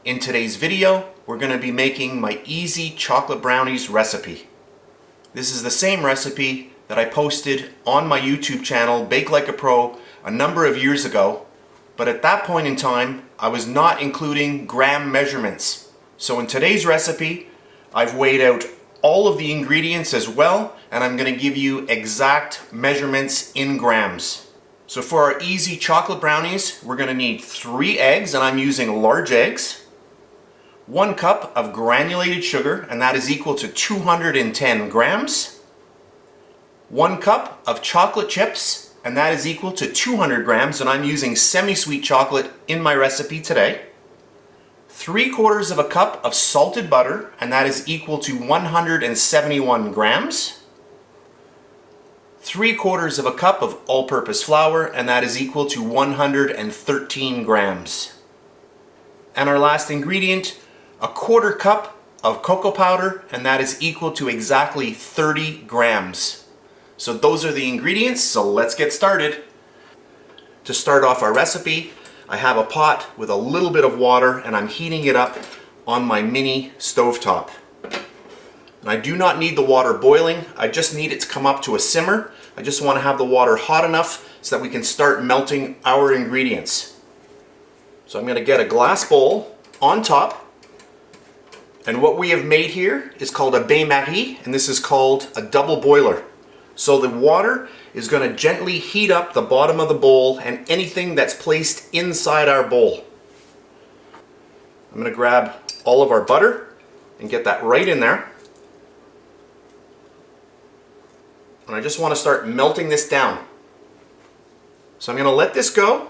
In today's video, we're going to be making my easy chocolate brownies recipe. This is the same recipe that I posted on my YouTube channel, BakeLikeAPro, a number of years ago, but at that point in time, I was not including gram measurements. So in today's recipe, I've weighed out all of the ingredients as well, and I'm going to give you exact measurements in grams. So for our easy chocolate brownies, we're going to need 3 eggs, and I'm using large eggs, 1 cup of granulated sugar, and that is equal to 210 grams, 1 cup of chocolate chips, and that is equal to 200 grams, and I'm using semi-sweet chocolate in my recipe today, 3/4 of a cup of salted butter, and that is equal to 171 grams, 3/4 of a cup of all-purpose flour, and that is equal to 113 grams. And our last ingredient, 1/4 cup of cocoa powder, and that is equal to exactly 30 grams. So those are the ingredients, so let's get started. To start off our recipe, I have a pot with a little bit of water, and I'm heating it up on my mini stovetop. And I do not need the water boiling, I just need it to come up to a simmer. I just want to have the water hot enough so that we can start melting our ingredients. So I'm going to get a glass bowl on top, and what we have made here is called a bain-marie, and this is called a double boiler. So the water is going to gently heat up the bottom of the bowl and anything that's placed inside our bowl. I'm going to grab all of our butter and get that right in there. And I just want to start melting this down. So I'm going to let this go,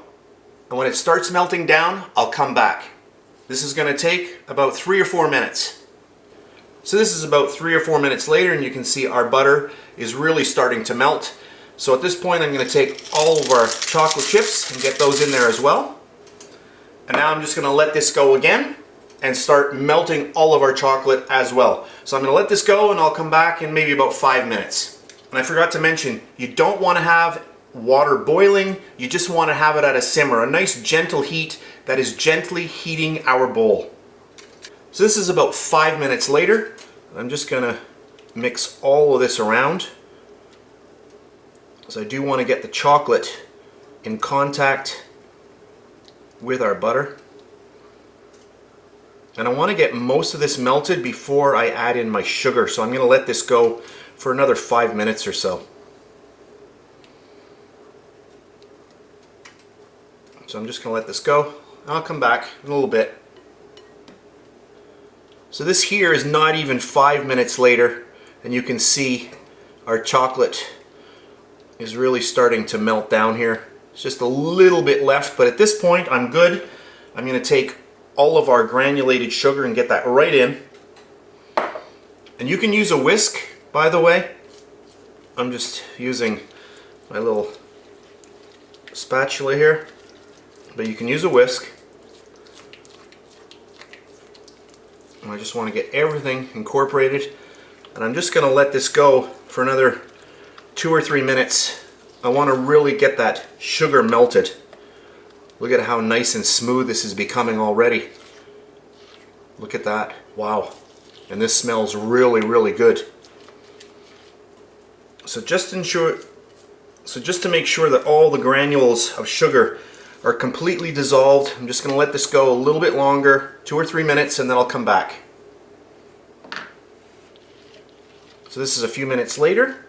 and when it starts melting down, I'll come back. This is going to take about 3 or 4 minutes. So this is about 3 or 4 minutes later, and you can see our butter is really starting to melt. So at this point, I'm going to take all of our chocolate chips and get those in there as well. And now I'm just going to let this go again and start melting all of our chocolate as well. So I'm going to let this go, and I'll come back in maybe about 5 minutes. And I forgot to mention, you don't want to have water boiling, you just want to have it at a simmer, a nice gentle heat that is gently heating our bowl. So this is about 5 minutes later. I'm just going to mix all of this around, because I do want to get the chocolate in contact with our butter. And I want to get most of this melted before I add in my sugar, so I'm going to let this go for another 5 minutes or so. So I'm just going to let this go. I'll come back in a little bit. So this here is not even 5 minutes later, and you can see our chocolate is really starting to melt down here. It's just a little bit left, but at this point I'm good. I'm going to take all of our granulated sugar and get that right in. And you can use a whisk, by the way. I'm just using my little spatula here, but you can use a whisk. And I just want to get everything incorporated, and I'm just going to let this go for another 2 or 3 minutes. I want to really get that sugar melted. Look at how nice and smooth this is becoming already. Look at that. Wow. And this smells really, really good. So just to make sure that all the granules of sugar are completely dissolved, I'm just going to let this go a little bit longer, 2 or 3 minutes, and then I'll come back. So this is a few minutes later,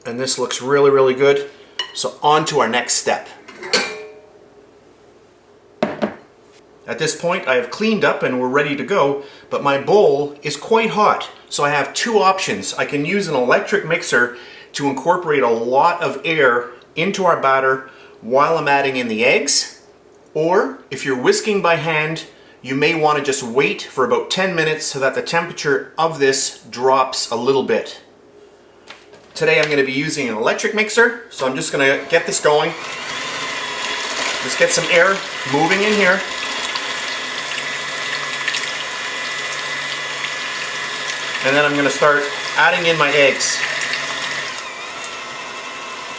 and this looks really, really good. So on to our next step. At this point, I have cleaned up and we're ready to go, but my bowl is quite hot. So I have 2 options. I can use an electric mixer to incorporate a lot of air into our batter while I'm adding in the eggs, or if you're whisking by hand, you may want to just wait for about 10 minutes so that the temperature of this drops a little bit. Today I'm going to be using an electric mixer, so I'm just going to get this going. Just get some air moving in here. And then I'm going to start adding in my eggs.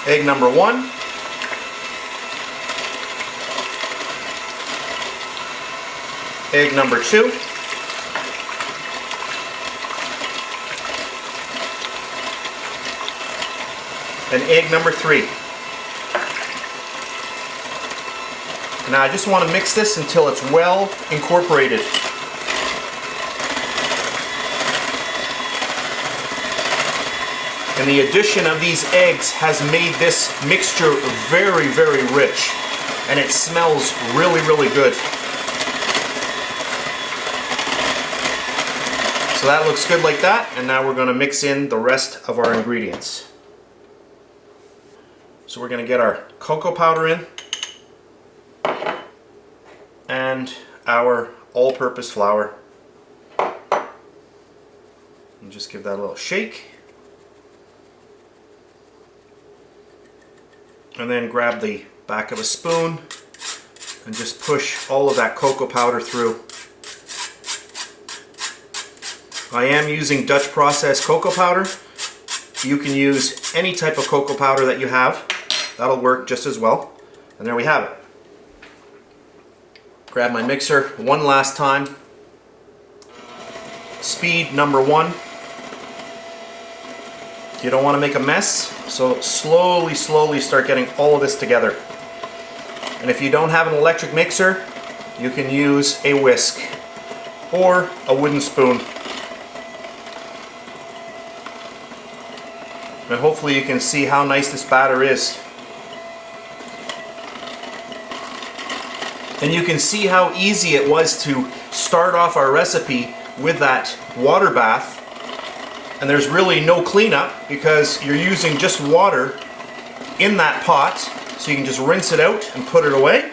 Egg number 1. egg number 2. And egg number 3. Now I just want to mix this until it's well incorporated. And the addition of these eggs has made this mixture very, very rich. And it smells really, really good. So that looks good like that. And now we're going to mix in the rest of our ingredients. So we're going to get our cocoa powder in. And our all-purpose flour. And just give that a little shake. And then grab the back of a spoon and just push all of that cocoa powder through. I am using Dutch processed cocoa powder. You can use any type of cocoa powder that you have. That'll work just as well. And there we have it. Grab my mixer one last time. Speed number 1. You don't want to make a mess, so slowly start getting all of this together. And if you don't have an electric mixer, you can use a whisk or a wooden spoon. And hopefully you can see how nice this batter is. And you can see how easy it was to start off our recipe with that water bath. And there's really no cleanup because you're using just water in that pot, so you can just rinse it out and put it away.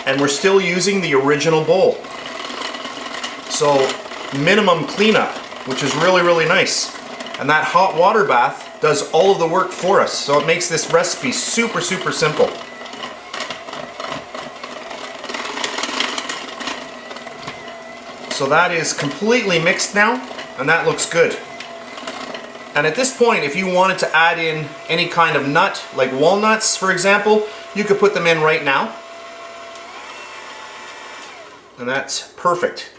And we're still using the original bowl. So minimum cleanup, which is really, really nice. And that hot water bath does all of the work for us. So it makes this recipe super, super simple. So that is completely mixed now, and that looks good. And at this point, if you wanted to add in any kind of nut, like walnuts, for example, you could put them in right now. And that's perfect.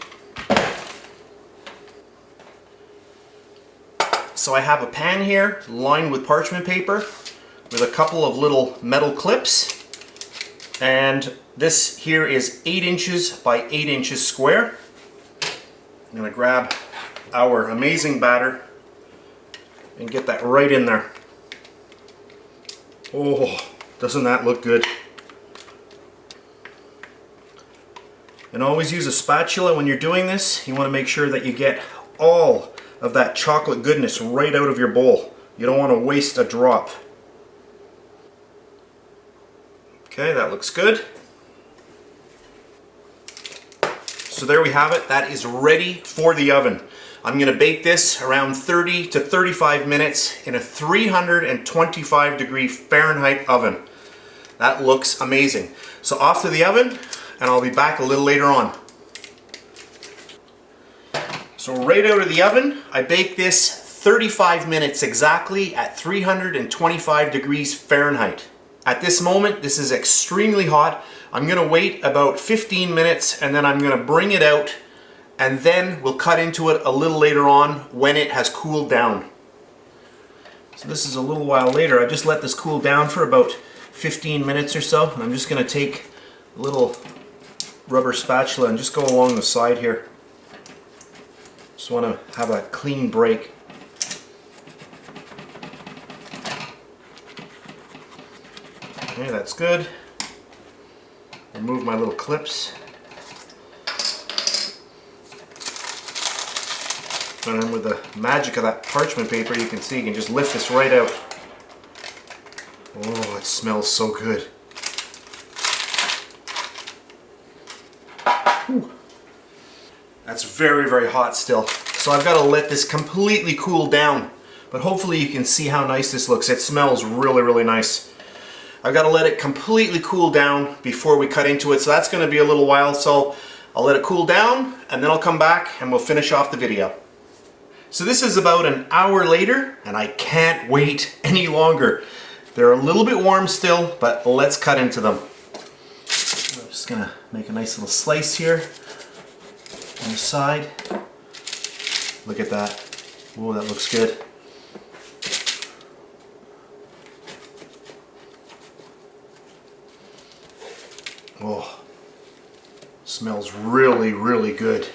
So I have a pan here lined with parchment paper with a couple of little metal clips. And this here is 8 inches by 8 inches square. I'm going to grab our amazing batter and get that right in there. Oh, doesn't that look good? And always use a spatula when you're doing this. You want to make sure that you get all of that chocolate goodness right out of your bowl. You don't want to waste a drop. Okay, that looks good. So there we have it. That is ready for the oven. I'm going to bake this around 30 to 35 minutes in a 325 degree Fahrenheit oven. That looks amazing. So off to the oven, and I'll be back a little later on. So right out of the oven, I baked this 35 minutes exactly at 325 degrees Fahrenheit. At this moment, this is extremely hot. I'm going to wait about 15 minutes and then I'm going to bring it out, and then we'll cut into it a little later on when it has cooled down. So this is a little while later. I just let this cool down for about 15 minutes or so, and I'm just going to take a little rubber spatula and just go along the side here. Just want to have a clean break. Okay, that's good. Remove my little clips. And then with the magic of that parchment paper, you can see you can just lift this right out. Oh, it smells so good. Whew. That's very, very hot still. So I've got to let this completely cool down. But hopefully you can see how nice this looks. It smells really, really nice. I've got to let it completely cool down before we cut into it. So that's going to be a little while. So I'll let it cool down and then I'll come back and we'll finish off the video. So this is about an hour later and I can't wait any longer. They're a little bit warm still, but let's cut into them. Just gonna make a nice little slice here on the side. Look at that. Oh, that looks good. Oh, smells really, really good.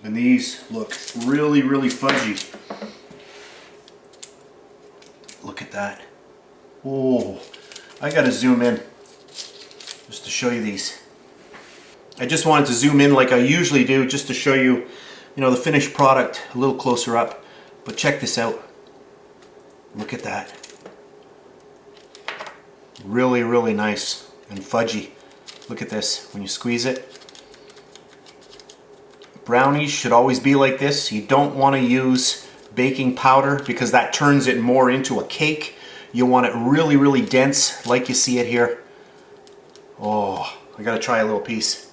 And these look really, really fudgy. Look at that. Oh, I gotta zoom in just to show you these. I just wanted to zoom in like I usually do just to show you, the finished product a little closer up. But check this out. Look at that. Really, really nice and fudgy. Look at this when you squeeze it. Brownies should always be like this. You don't want to use baking powder because that turns it more into a cake. You want it really, really dense like you see it here. Oh, I gotta try a little piece.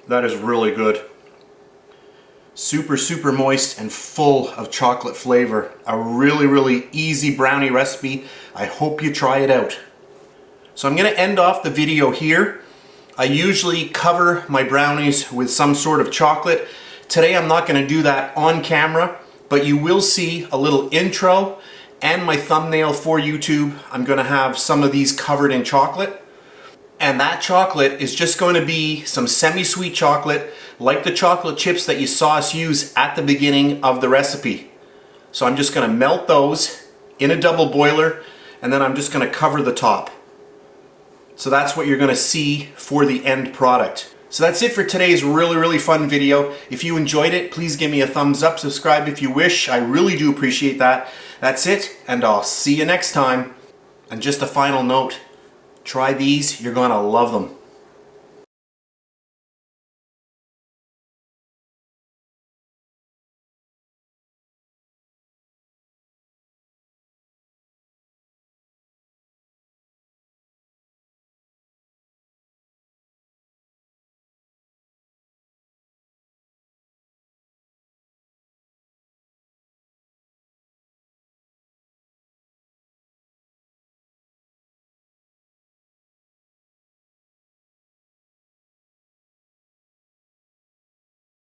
That is really good. Super, super moist and full of chocolate flavor. A really, really easy brownie recipe. I hope you try it out. So I'm gonna end off the video here. I usually cover my brownies with some sort of chocolate. Today I'm not gonna do that on camera, but you will see a little intro and my thumbnail for YouTube. I'm gonna have some of these covered in chocolate. And that chocolate is just going to be some semi-sweet chocolate, like the chocolate chips that you saw us use at the beginning of the recipe. So I'm just going to melt those in a double boiler, and then I'm just going to cover the top. So that's what you're going to see for the end product. So that's it for today's really, really fun video. If you enjoyed it, please give me a thumbs up, subscribe if you wish. I really do appreciate that. That's it, and I'll see you next time. And just a final note. Try these, you're gonna love them.